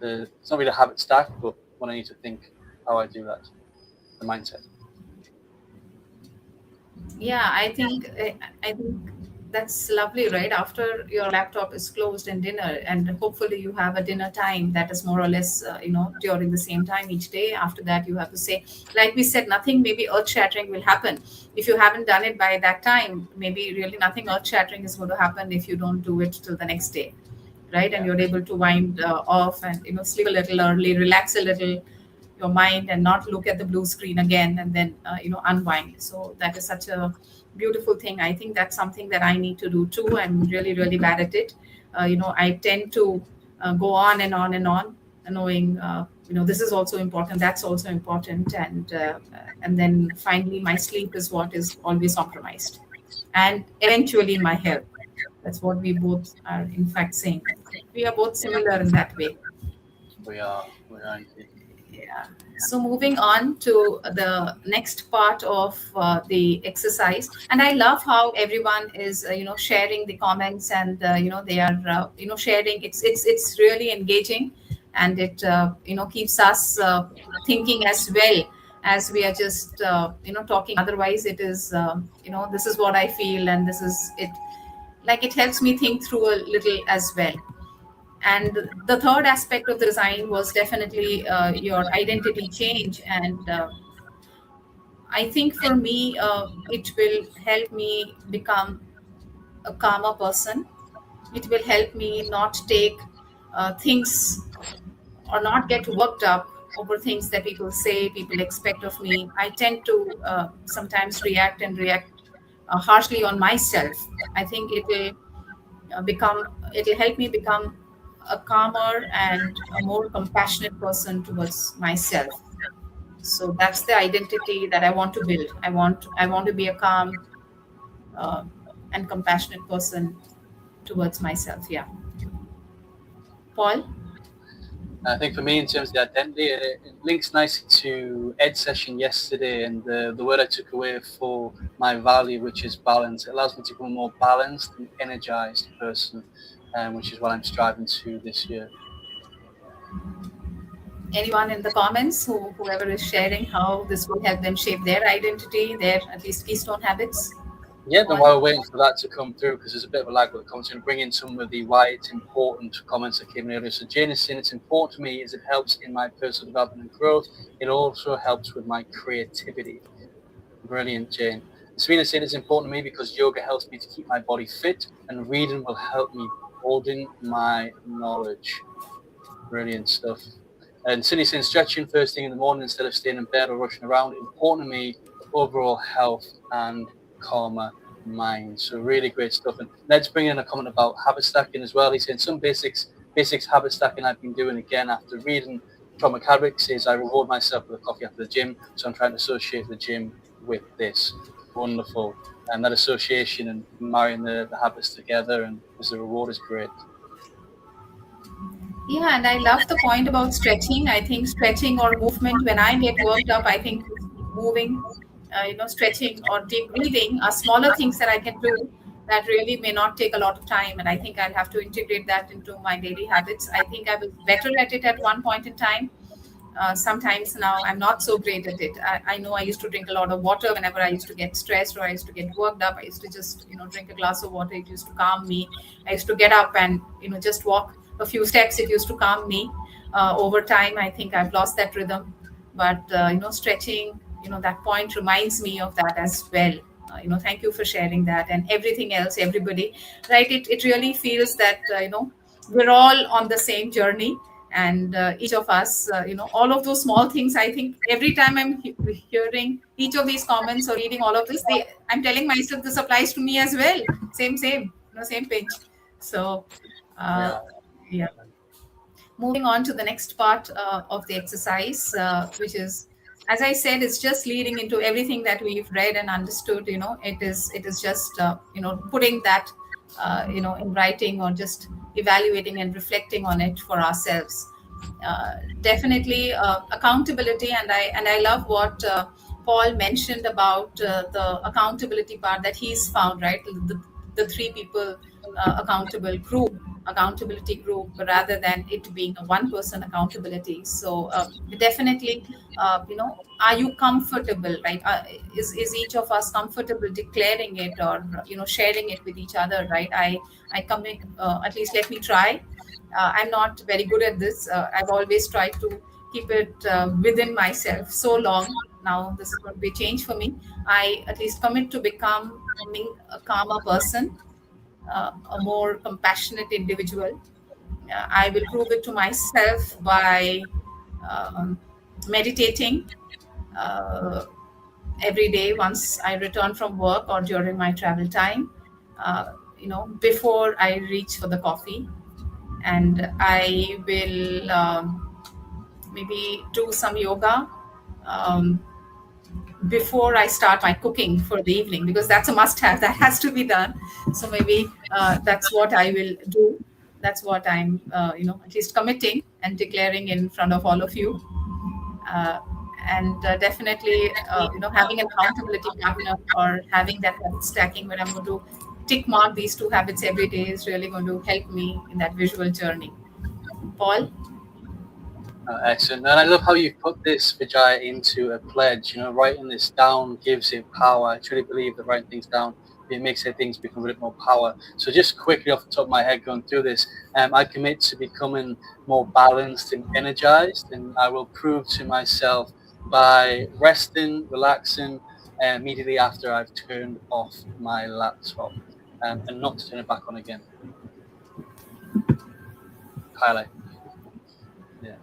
it's not really a habit stack, but when I need to think how I do that, the mindset. Yeah, I think that's lovely, right? After your laptop is closed and dinner, and hopefully you have a dinner time that is more or less, during the same time each day. After that, you have to say, like we said, nothing maybe earth shattering will happen. If you haven't done it by that time, maybe really nothing earth shattering is going to happen if you don't do it till the next day. right? And Yeah. you're able to wind off and sleep a little early, relax a little your mind, and not look at the blue screen again, and then unwind. So that is such a beautiful thing. I think that's something that I need to do too. I'm really, really bad at it. I tend to go on and on and on, knowing this is also important, that's also important, and then finally my sleep is what is always compromised, and eventually my health. That's what we both are in fact saying. I think we are both Yeah. similar in that way. We are. We are indeed. Yeah. So moving on to the next part of the exercise, and I love how everyone is, sharing the comments, and they are, sharing. It's really engaging, and it keeps us thinking as well as we are just talking. Otherwise, it is this is what I feel, and this is it. Like it helps me think through a little as well. And the third aspect of the design was definitely your identity change. And I think for me, it will help me become a calmer person. It will help me not take things, or not get worked up over things that people say, people expect of me. I tend to sometimes react harshly on myself. I think it'll help me become a calmer and a more compassionate person towards myself. So that's the identity that I want to build. I want to be a calm uh, and compassionate person towards myself. Yeah. Paul. I think for me, in terms of the identity, it links nicely to Ed's session yesterday, and the word I took away for my value, which is balance. It allows me to become a more balanced and energized person, which is what I'm striving to this year. Anyone in the comments, whoever is sharing how this will help them shape their identity, their at least keystone habits? Yeah, then Paul. while we're waiting for that to come through, because there's a bit of a lag with the comments, and bring in some of the why it's important comments that came in earlier. So Jane is saying it's important to me as it helps in my personal development and growth. It also helps with my creativity. Brilliant, Jane. Serena said it's important to me because yoga helps me to keep my body fit, and reading will help me broaden my knowledge. Brilliant stuff. And Cindy saying stretching first thing in the morning instead of staying in bed or rushing around. Important to me for overall health and calmer mind. So really great stuff. And Ned's bringing in a comment about habit stacking as well. He's saying some basics habit stacking I've been doing again after reading Atomic Habits. Says I reward myself with a coffee after the gym, so I'm trying to associate the gym with this. Wonderful. And that association and marrying the habits together, and as the reward is great. Yeah, and I love the point about stretching. I think stretching or movement, when I get worked up, I think moving, stretching or deep breathing are smaller things that I can do that really may not take a lot of time. And I think I'll have to integrate that into my daily habits. I think I was better at it at one point in time. Sometimes now I'm not so great at it. I know I used to drink a lot of water whenever I used to get stressed or I used to get worked up. I used to just, drink a glass of water. It used to calm me. I used to get up and, just walk a few steps. It used to calm me. Over time, I think I've lost that rhythm. But, stretching, that point reminds me of that as well. Thank you for sharing that, and everything else, everybody, right? It really feels that, we're all on the same journey, and each of us, all of those small things. I think every time I'm hearing each of these comments or reading all of this, I'm telling myself this applies to me as well. Same, same pinch. So uh, Yeah. yeah. Moving on to the next part of the exercise, which is, as I said, it's just leading into everything that we've read and understood. It is just putting that in writing, or just evaluating and reflecting on it for ourselves. Definitely accountability, and I love what Paul mentioned about the accountability part that he's found, right? The three people accountability group, rather than it being a one person accountability. So definitely, are you comfortable, right? Is each of us comfortable declaring it, or sharing it with each other, right? I come in, at least let me try. I'm not very good at this. I've always tried to keep it within myself so long. Now this is going to be a change for me. I at least commit to becoming a calmer person, a more compassionate individual, I will prove it to myself by um, meditating uh, every day once I return from work or during my travel time, before I reach for the coffee. And I will maybe do some yoga um, before I start my cooking for the evening, because that's a must have. That has to be done. So maybe that's what I will do. That's what I'm, at least committing and declaring in front of all of you. Uh, and definitely, having an accountability partner or having that habit stacking where I'm going to tick mark these two habits every day is really going to help me in that visual journey. Paul? Excellent. And I love how you put this, Vijay, into a pledge. Writing this down gives it power. I truly believe that writing things down, it makes things become a bit more power. So just quickly off the top of my head going through this, I commit to becoming more balanced and energized, and I will prove to myself by resting, relaxing, immediately after I've turned off my laptop, and not to turn it back on again. Highlight. Yeah.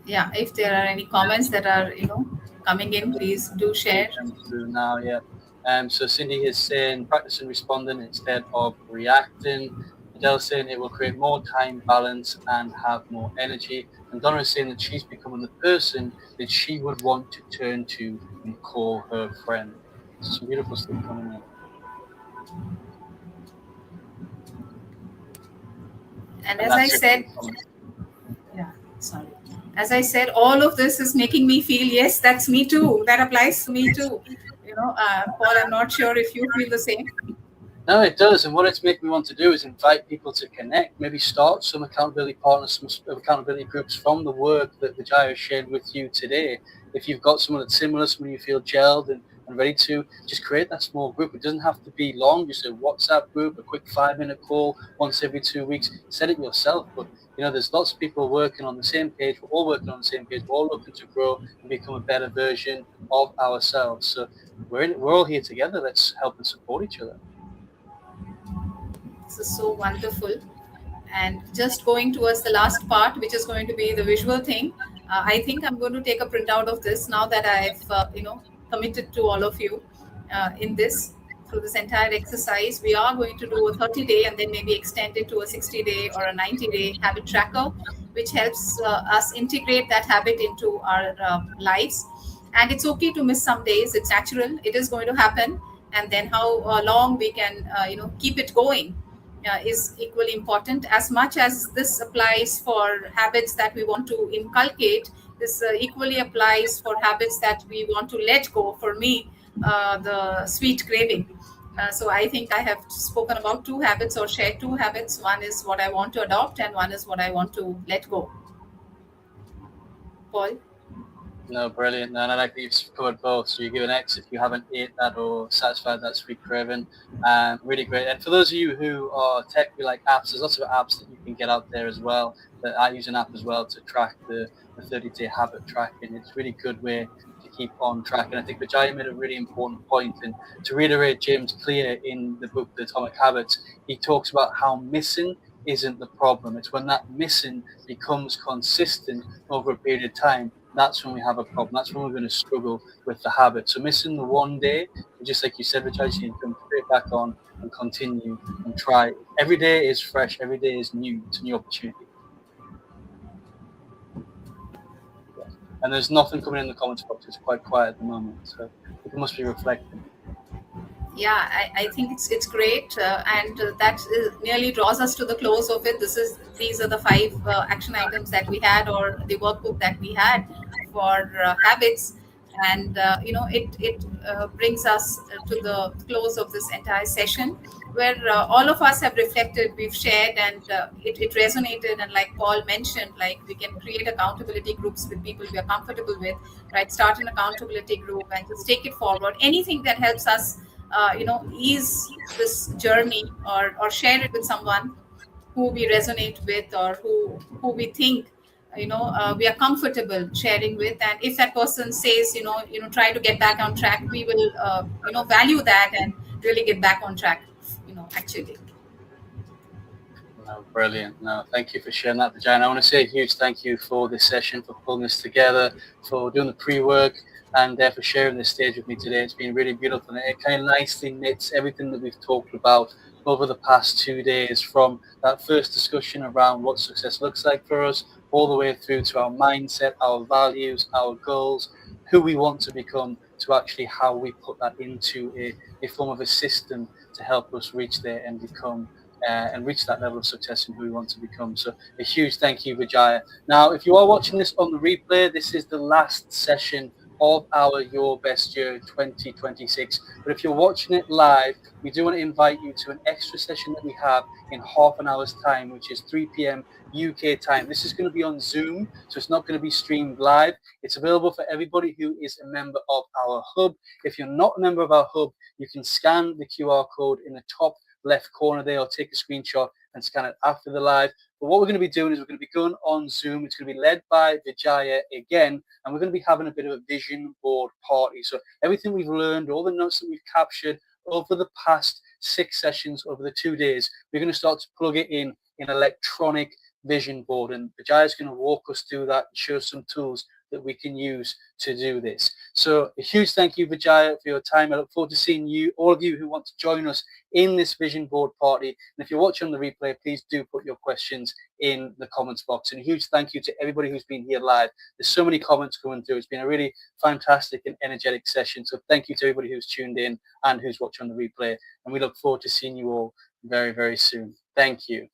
Yeah, if there are any comments that are, coming in, please do share. Them through now, yeah. So Cindy is saying practicing responding instead of reacting. Adele's saying it will create more time balance and have more energy. And Donna is saying that she's becoming the person that she would want to turn to and call her friend. So some beautiful stuff coming in. And And as I that's it for said, the comments. yeah, sorry. As I said, all of this is making me feel, yes, that's me too. That applies to me too. Paul, I'm not sure if you feel the same. No, it does. And what it's making me want to do is invite people to connect, maybe start some accountability partners, some accountability groups from the work that Vijay has shared with you today. If you've got someone that's similar, someone you feel gelled and ready to, just create that small group. It doesn't have to be long, just a WhatsApp group, a quick 5-minute call once every 2 weeks. Set it yourself. But, there's lots of people working on the same page. We're all working on the same page. We're all looking to grow and become a better version of ourselves. So we're all here together. Let's help and support each other. This is so wonderful. And just going towards the last part, which is going to be the visual thing, I think I'm going to take a printout of this now that I've, committed to all of you in this. Through this entire exercise, we are going to do a 30-day and then maybe extend it to a 60-day or a 90-day habit tracker, which helps us integrate that habit into our lives. And it's okay to miss some days. It's natural. It is going to happen. And then how long we can, keep it going is equally important. As much as this applies for habits that we want to inculcate, this equally applies for habits that we want to let go. For me, the sweet craving. So I think I have spoken about two habits or shared two habits. One is what I want to adopt, and one is what I want to let go. Paul? No, brilliant. No, and I like that you've covered both. So you give an X if you haven't ate that or satisfied that sweet craving. Really great. And for those of you who are tech, we like apps. There's lots of apps that you can get out there as well. That I use an app as well to track the 30-day habit tracking. It's a really good way to keep on track. And I think Vijay made a really important point. And to reiterate James Clear in the book, The Atomic Habits, he talks about how missing isn't the problem. It's when that missing becomes consistent over a period of time, that's when we have a problem. That's when we're going to struggle with the habit. So missing the one day, just like you said, Vijay, you need to come straight back on and continue and try. Every day is fresh. Every day is new. It's a new opportunity. Yeah. And there's nothing coming in the comments box. It's quite quiet at the moment. So people must be reflecting. Yeah, I think it's great, and that nearly draws us to the close of it. These are the 5 action items that we had, or the workbook that we had for habits, and it brings us to the close of this entire session, where all of us have reflected, we've shared, and it resonated. And like Paul mentioned, like we can create accountability groups with people we are comfortable with, right? Start an accountability group and just take it forward. Anything that helps us ease this journey, or share it with someone who we resonate with, or who we think we are comfortable sharing with. And if that person says try to get back on track, we will value that and really get back on track actually. Oh, brilliant. No, thank you for sharing that, Vijay. And I want to say a huge thank you for this session, for pulling this together, for doing the pre-work, and for sharing this stage with me today. It's been really beautiful, and it kind of nicely knits everything that we've talked about over the past 2 days, from that first discussion around what success looks like for us, all the way through to our mindset, our values, our goals, who we want to become, to actually how we put that into a form of a system to help us reach there and become and reach that level of success in who we want to become. So a huge thank you, Vijaya. Now, if you are watching this on the replay, this is the last session of our Your Best Year 2026. But if you're watching it live, we do want to invite you to an extra session that we have in half an hour's time, which is 3 p.m. UK time. This is going to be on Zoom, so it's not going to be streamed live. It's available for everybody who is a member of our hub. If you're not a member of our hub, you can scan the QR code in the top left corner there, or take a screenshot and scan it after the live. But what we're going to be doing is we're going to be going on Zoom. It's going to be led by Vijaya again, and we're going to be having a bit of a vision board party. So everything we've learned, all the notes that we've captured over the past 6 sessions, over the 2 days, we're going to start to plug it in an electronic vision board, and Vijaya is going to walk us through that and show some tools that we can use to do this. So a huge thank you, Vijaya, for your time. I look forward to seeing you, all of you who want to join us in this vision board party. And if you're watching on the replay, please do put your questions in the comments box. And a huge thank you to everybody who's been here live. There's so many comments going through. It's been a really fantastic and energetic session. So thank you to everybody who's tuned in and who's watching on the replay. And we look forward to seeing you all very, very soon. Thank you.